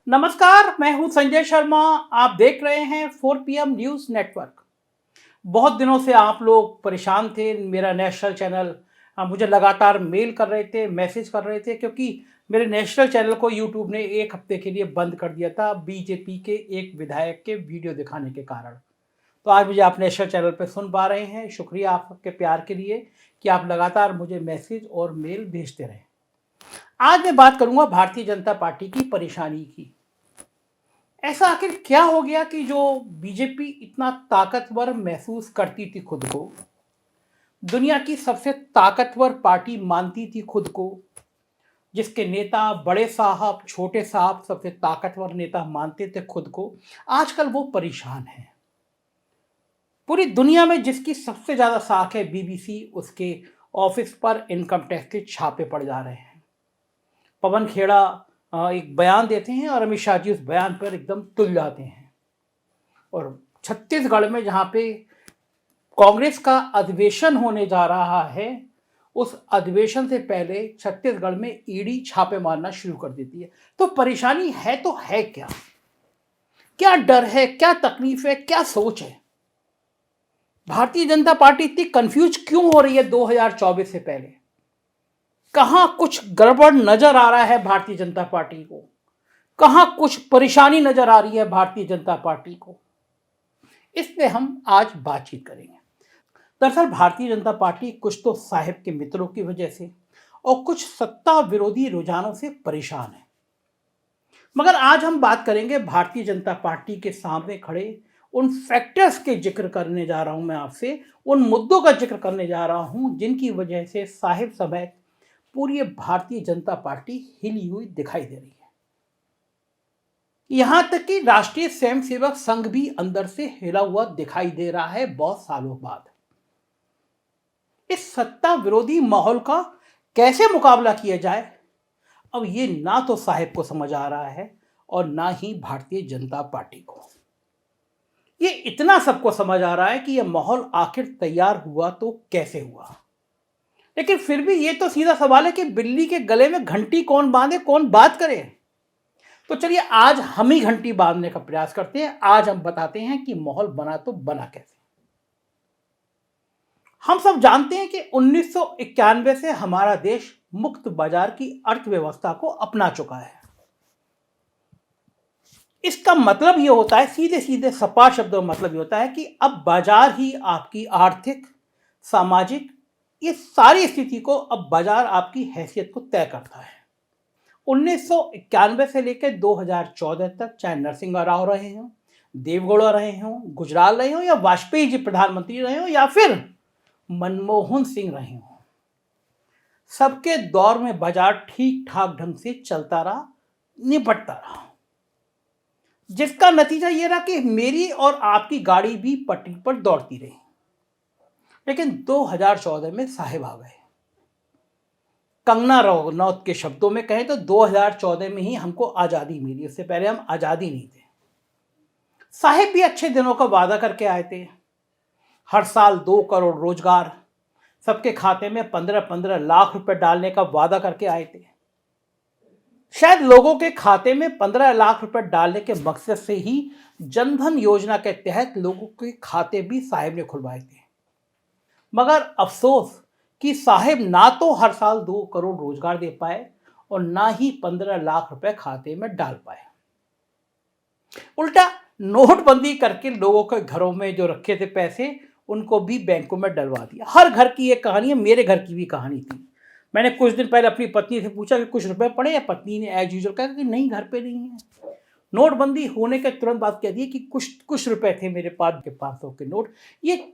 नमस्कार, मैं हूं संजय शर्मा। आप देख रहे हैं 4 PM न्यूज़ नेटवर्क। बहुत दिनों से आप लोग परेशान थे। मेरा नेशनल चैनल मुझे लगातार मेल कर रहे थे, मैसेज कर रहे थे, क्योंकि मेरे नेशनल चैनल को यूट्यूब ने 1 हफ्ते के लिए बंद कर दिया था बीजेपी के एक विधायक के वीडियो दिखाने के कारण। तो आज मुझे आप नेशनल चैनल पे सुन पा रहे हैं। शुक्रिया आपके प्यार के लिए कि आप लगातार मुझे मैसेज और मेल भेजते रहें। आज मैं बात करूंगा भारतीय जनता पार्टी की परेशानी की। ऐसा आखिर क्या हो गया कि जो बीजेपी इतना ताकतवर महसूस करती थी खुद को, दुनिया की सबसे ताकतवर पार्टी मानती थी खुद को, जिसके नेता बड़े साहब छोटे साहब सबसे ताकतवर नेता मानते थे खुद को, आजकल वो परेशान है। पूरी दुनिया में जिसकी सबसे ज्यादा साख है बीबीसी, उसके ऑफिस पर इनकम टैक्स के छापे पड़ जा रहे हैं। पवन खेड़ा एक बयान देते हैं और अमित शाह जी उस बयान पर एकदम तुल जाते हैं। और छत्तीसगढ़ में जहाँ पे कांग्रेस का अधिवेशन होने जा रहा है, उस अधिवेशन से पहले छत्तीसगढ़ में ईडी छापे मारना शुरू कर देती है। तो परेशानी है तो है क्या? क्या डर है, क्या तकलीफ है, क्या सोच है? भारतीय जनता पार्टी इतनी कंफ्यूज क्यों हो रही है 2024 से पहले? कहां कुछ गड़बड़ नजर आ रहा है भारतीय जनता पार्टी को? कहां कुछ परेशानी नजर आ रही है भारतीय जनता पार्टी को? इस पे हम आज बातचीत करेंगे। दरअसल भारतीय जनता पार्टी कुछ तो साहिब के मित्रों की वजह से और कुछ सत्ता विरोधी रुझानों से परेशान है। मगर आज हम बात करेंगे भारतीय जनता पार्टी के सामने खड़े उन फैक्टर्स के जिक्र करने जा रहा हूं। मैं आपसे उन मुद्दों का जिक्र करने जा रहा हूं जिनकी वजह से साहिब समेत पूरी भारतीय जनता पार्टी हिली हुई दिखाई दे रही है। यहां तक कि राष्ट्रीय स्वयंसेवक संघ भी अंदर से हिला हुआ दिखाई दे रहा है बहुत सालों बाद। इस सत्ता विरोधी माहौल का कैसे मुकाबला किया जाए, अब ये ना तो साहिब को समझ आ रहा है और ना ही भारतीय जनता पार्टी को। ये इतना सबको समझ आ रहा है कि यह माहौल आखिर तैयार हुआ तो कैसे हुआ। लेकिन फिर भी ये तो सीधा सवाल है कि बिल्ली के गले में घंटी कौन बांधे, कौन बात करे। तो चलिए आज हम ही घंटी बांधने का प्रयास करते हैं। आज हम बताते हैं कि माहौल बना तो बना कैसे। हम सब जानते हैं कि 1991 से हमारा देश मुक्त बाजार की अर्थव्यवस्था को अपना चुका है। इसका मतलब यह होता है, सीधे सीधे सपाट शब्दों में मतलब यह होता है कि अब बाजार ही आपकी आर्थिक, सामाजिक, ये सारी स्थिति को अब बाजार आपकी हैसियत को तय करता है। 1991 से लेकर 2014 तक, चाहे नरसिंह राव रहे हों, देवगौड़ा रहे हों, गुजराल रहे हों, या वाजपेयी जी प्रधानमंत्री रहे हों, या फिर मनमोहन सिंह रहे हों, सबके दौर में बाजार ठीक ठाक ढंग से चलता रहा, निपटता रहा, जिसका नतीजा यह रहा कि मेरी और आपकी गाड़ी भी पटरी पर दौड़ती रही। लेकिन 2014 में साहिब आ गए। कंगना रनौत के शब्दों में कहें तो 2014 में ही हमको आजादी मिली, उससे पहले हम आजादी नहीं थे। साहिब भी अच्छे दिनों का वादा करके आए थे। हर साल 2 करोड़ रोजगार, सबके खाते में 15-15 लाख रुपए डालने का वादा करके आए थे। शायद लोगों के खाते में 15 लाख रुपए डालने के मकसद से ही जनधन योजना के तहत लोगों के खाते भी साहिब ने खुलवाए थे। मगर अफसोस कि साहिब ना तो हर साल 2 करोड़ रोजगार दे पाए और ना ही 15 लाख रुपए खाते में डाल पाए। उल्टा नोटबंदी करके लोगों के घरों में जो रखे थे पैसे, उनको भी बैंकों में डलवा दिया। हर घर की एक कहानी है, मेरे घर की भी कहानी थी। मैंने कुछ दिन पहले अपनी पत्नी से पूछा कि कुछ रुपए पड़े, या पत्नी ने एज यूजुअल कहा कि नहीं, घर पे नहीं है। नोटबंदी होने के तुरंत बाद कह दिए कि कुछ रुपए थे मेरे पास के 500 के नोट। ये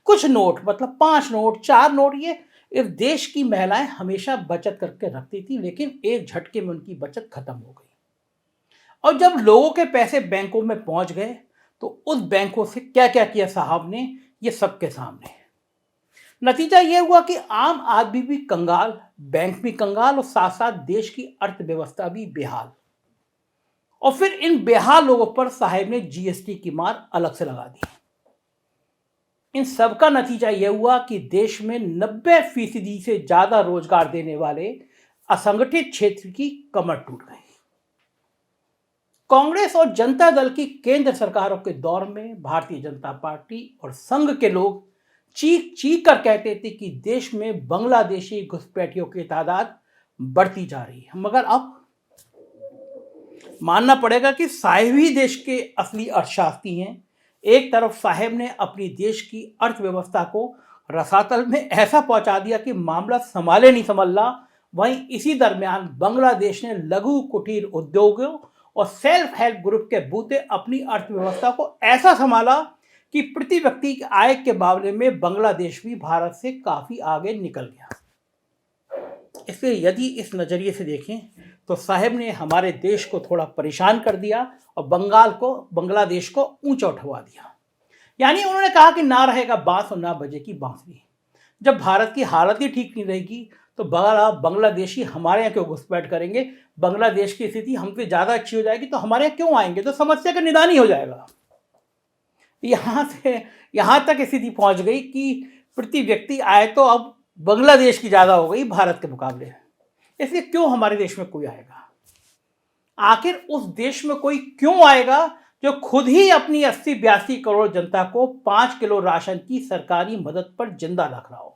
कुछ नोट मतलब 5 नोट, 4 नोट, ये इस देश की महिलाएं हमेशा बचत करके रखती थी, लेकिन एक झटके में उनकी बचत खत्म हो गई। और जब लोगों के पैसे बैंकों में पहुंच गए तो उस बैंकों से क्या क्या किया साहब ने, ये सबके सामने। नतीजा यह हुआ कि आम आदमी भी कंगाल, बैंक भी कंगाल, और साथ साथ देश की अर्थव्यवस्था भी बेहाल। और फिर इन बेहाल लोगों पर साहिब ने जीएसटी की मार अलग से लगा दी। इन सब का नतीजा यह हुआ कि देश में 90% से ज्यादा रोजगार देने वाले असंगठित क्षेत्र की कमर टूट गई। कांग्रेस और जनता दल की केंद्र सरकारों के दौर में भारतीय जनता पार्टी और संघ के लोग चीख चीख कर कहते थे कि देश में बांग्लादेशी घुसपैठियों की तादाद बढ़ती जा रही है। मगर अब मानना पड़ेगा कि साहेब ही देश के असली अर्थशास्त्री हैं। एक तरफ साहेब ने अपनी देश की अर्थव्यवस्था को रसातल में ऐसा पहुंचा दिया कि मामला संभाले नहीं संभल रहा, वहीं इसी दरमियान बांग्लादेश ने लघु कुटीर उद्योगों और सेल्फ हेल्प ग्रुप के बूते अपनी अर्थव्यवस्था को ऐसा संभाला कि प्रति व्यक्ति की आय के मामले में बांग्लादेश भी भारत से काफी आगे निकल गया। इसलिए यदि इस नजरिए से देखें तो साहेब ने हमारे देश को थोड़ा परेशान कर दिया और बांग्लादेश को ऊंचा उठवा दिया। यानी उन्होंने कहा कि ना रहेगा बांस और ना बजेगी बांसुरी। जब भारत की हालत ही ठीक नहीं रहेगी तो बांग्लादेशी हमारे यहाँ क्यों घुसपैठ करेंगे? बांग्लादेश की स्थिति हमसे ज़्यादा अच्छी हो जाएगी तो हमारे यहाँ क्यों आएंगे? तो समस्या का निदान ही हो जाएगा। यहाँ तक स्थिति पहुँच गई कि प्रति व्यक्ति आय तो अब बांग्लादेश की ज़्यादा हो गई भारत के मुकाबले। इसलिए क्यों हमारे देश में कोई आएगा? आखिर उस देश में कोई क्यों आएगा जो खुद ही अपनी 80-82 करोड़ जनता को 5 किलो राशन की सरकारी मदद पर जिंदा रख रहा हो?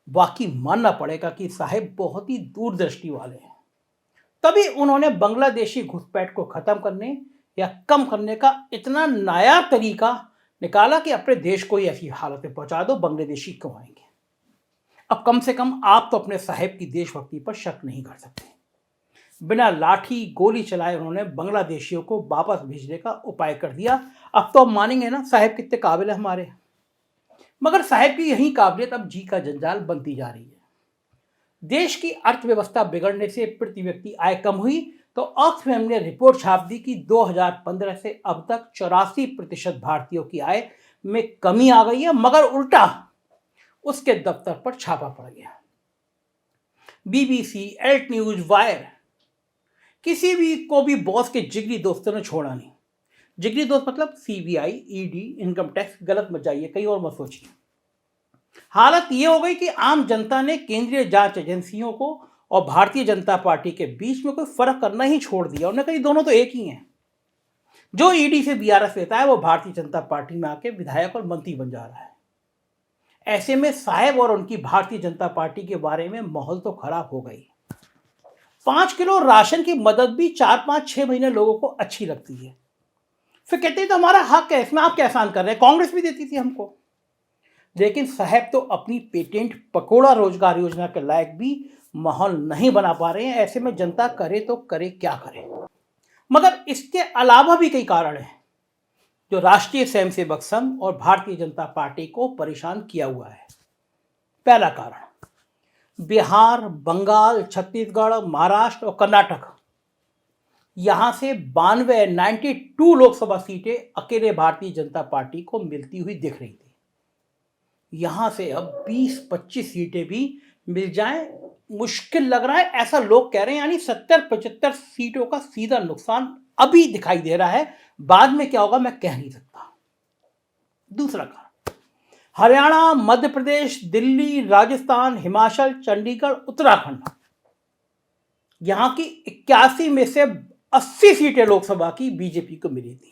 वाकई मानना पड़ेगा कि साहेब बहुत ही दूरदृष्टि वाले हैं। तभी उन्होंने बांग्लादेशी घुसपैठ को खत्म करने या कम करने का इतना नायाब तरीका निकाला कि अपने देश को ही ऐसी हालत में पहुंचा दो, बांग्लादेशी क्यों आएंगे। अब कम से कम आप तो अपने साहेब की देशभक्ति पर शक नहीं कर सकते। बिना लाठी गोली चलाए उन्होंने बांग्लादेशियों को वापस भेजने का उपाय कर दिया। अब तो आप मानेंगे ना साहेब कितने काबिल है हमारे। मगर साहेब की यही काबिलियत अब जी का जंजाल बनती जा रही है। देश की अर्थव्यवस्था बिगड़ने से प्रति व्यक्ति आय कम हुई तो ऑक्सफैम ने रिपोर्ट छाप दी कि 2015 से अब तक 84% भारतीयों की आय में कमी आ गई है, मगर उल्टा उसके दफ्तर पर छापा पड़ गया। बीबीसी, एल्ट न्यूज, वायर, किसी भी को भी बॉस के जिगरी दोस्तों ने छोड़ा नहीं। जिगरी दोस्त मतलब सीबीआई, ईडी, इनकम टैक्स, गलत मत जाइए, कहीं और मत सोचिए। हालत यह हो गई कि आम जनता ने केंद्रीय जांच एजेंसियों को और भारतीय जनता पार्टी के बीच में कोई फर्क करना ही छोड़ दिया। उन्होंने कहा दोनों तो एक ही हैं। जो ईडी से बीआरएस लेता है वो भारतीय जनता पार्टी में आके विधायक और मंत्री बन जा रहा है। ऐसे में साहेब और उनकी भारतीय जनता पार्टी के बारे में माहौल तो खराब हो गई। 5 किलो राशन की मदद भी 4-5-6 महीने लोगों को अच्छी लगती है, फिर कहते हैं तो हमारा हक है, इसमें आप क्या एहसान कर रहे हैं? कांग्रेस भी देती थी हमको। लेकिन साहब तो अपनी पेटेंट पकोड़ा रोजगार योजना के लायक भी माहौल नहीं बना पा रहे हैं। ऐसे में जनता करे तो करे क्या करे। मगर इसके अलावा भी कई कारण हैं जो राष्ट्रीय स्वयंसेवक संघ और भारतीय जनता पार्टी को परेशान किया हुआ है। पहला कारण, बिहार, बंगाल, छत्तीसगढ़, महाराष्ट्र और कर्नाटक, यहां से 92 लोकसभा सीटें अकेले भारतीय जनता पार्टी को मिलती हुई दिख रही थी। यहां से अब 20-25 सीटें भी मिल जाएं मुश्किल लग रहा है, ऐसा लोग कह रहे हैं। यानी 70-75 सीटों का सीधा नुकसान अभी दिखाई दे रहा है। बाद में क्या होगा मैं कह नहीं सकता। दूसरा कारण, हरियाणा, मध्य प्रदेश, दिल्ली, राजस्थान, हिमाचल, चंडीगढ़, उत्तराखंड, यहां की 81 में से 80 सीटें लोकसभा की बीजेपी को मिली थी।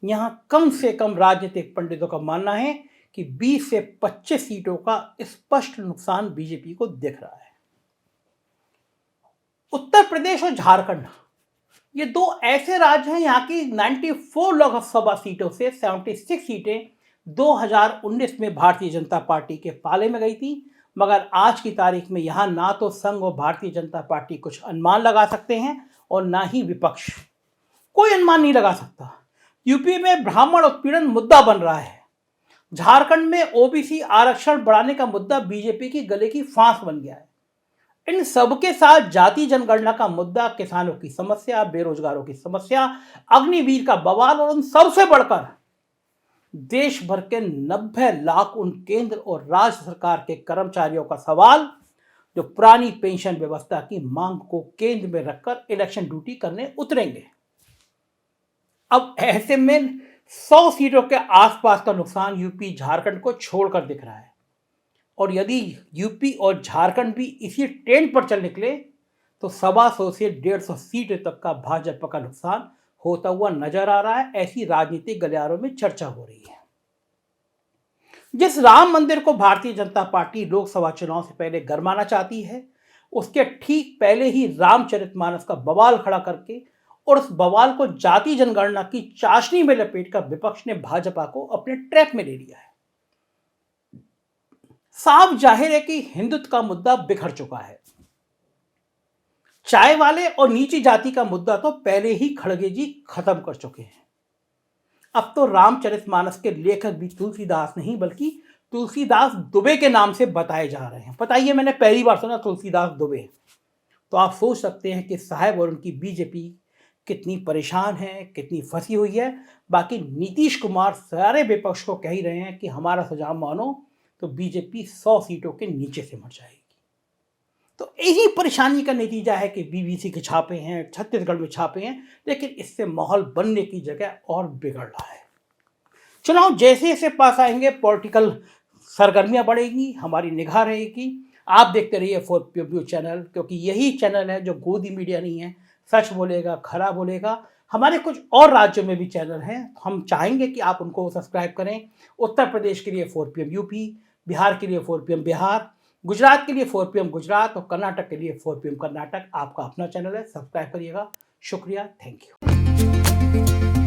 यहां कम से कम राजनीतिक पंडितों का मानना है कि 20 से 25 सीटों का स्पष्ट नुकसान बीजेपी को दिख रहा है। उत्तर प्रदेश और झारखंड, ये दो ऐसे राज्य हैं, यहाँ की 94 लोकसभा सीटों से 76 सीटें 2019 में भारतीय जनता पार्टी के पाले में गई थी। मगर आज की तारीख में यहां ना तो संघ और भारतीय जनता पार्टी कुछ अनुमान लगा सकते हैं और ना ही विपक्ष कोई अनुमान नहीं लगा सकता। यूपी में ब्राह्मण उत्पीड़न मुद्दा बन रहा है। झारखंड में ओबीसी आरक्षण बढ़ाने का मुद्दा बीजेपी की गले की फांस बन गया है। इन सबके साथ जाति जनगणना का मुद्दा, किसानों की समस्या, बेरोजगारों की समस्या, अग्निवीर का बवाल और उन सबसे बढ़कर देश भर के 90 लाख उन केंद्र और राज्य सरकार के कर्मचारियों का सवाल जो पुरानी पेंशन व्यवस्था की मांग को केंद्र में रखकर इलेक्शन ड्यूटी करने उतरेंगे। अब ऐसे में 100 सीटों के आसपास का नुकसान यूपी झारखंड को छोड़कर दिख रहा है। और यदि यूपी और झारखंड भी इसी ट्रेंड पर चल निकले तो 125 से 150 सीट तक का भाजपा का नुकसान होता हुआ नजर आ रहा है। ऐसी राजनीतिक गलियारों में चर्चा हो रही है। जिस राम मंदिर को भारतीय जनता पार्टी लोकसभा चुनाव से पहले गरमाना चाहती है, उसके ठीक पहले ही रामचरितमानस का बवाल खड़ा करके और उस बवाल को जाति जनगणना की चाशनी में लपेटकर विपक्ष ने भाजपा को अपने ट्रैप में ले लिया है। साफ जाहिर है कि हिंदुत्व का मुद्दा बिखर चुका है। चाय वाले और नीची जाति का मुद्दा तो पहले ही खड़गे जी खत्म कर चुके हैं। अब तो रामचरितमानस के लेखक भी तुलसीदास नहीं बल्कि तुलसीदास दुबे के नाम से बताए जा रहे हैं। बताइए, मैंने पहली बार सुना तुलसीदास दुबे। तो आप सोच सकते हैं कि साहब और उनकी बीजेपी कितनी परेशान है, कितनी फंसी हुई है। बाकी नीतीश कुमार सारे विपक्ष को कह ही रहे हैं कि हमारा सुझाव मानो तो बीजेपी 100 सीटों के नीचे से मर जाएगी। तो यही परेशानी का नतीजा है कि बीबीसी के छापे हैं, छत्तीसगढ़ में छापे हैं, लेकिन इससे माहौल बनने की जगह और बिगड़ रहा है। चुनाव जैसे जैसे पास आएंगे पॉलिटिकल सरगर्मियां बढ़ेगी, हमारी निगाह रहेगी। आप देखते रहिए 4PM चैनल, क्योंकि यही चैनल है जो गोदी मीडिया नहीं है, सच बोलेगा, खरा बोलेगा। हमारे कुछ और राज्यों में भी चैनल हैं, हम चाहेंगे कि आप उनको सब्सक्राइब करें। उत्तर प्रदेश के लिए 4PM यूपी, बिहार के लिए 4PM बिहार, गुजरात के लिए 4PM गुजरात और कर्नाटक के लिए 4PM कर्नाटक। आपका अपना चैनल है, सब्सक्राइब करिएगा। शुक्रिया, थैंक यू।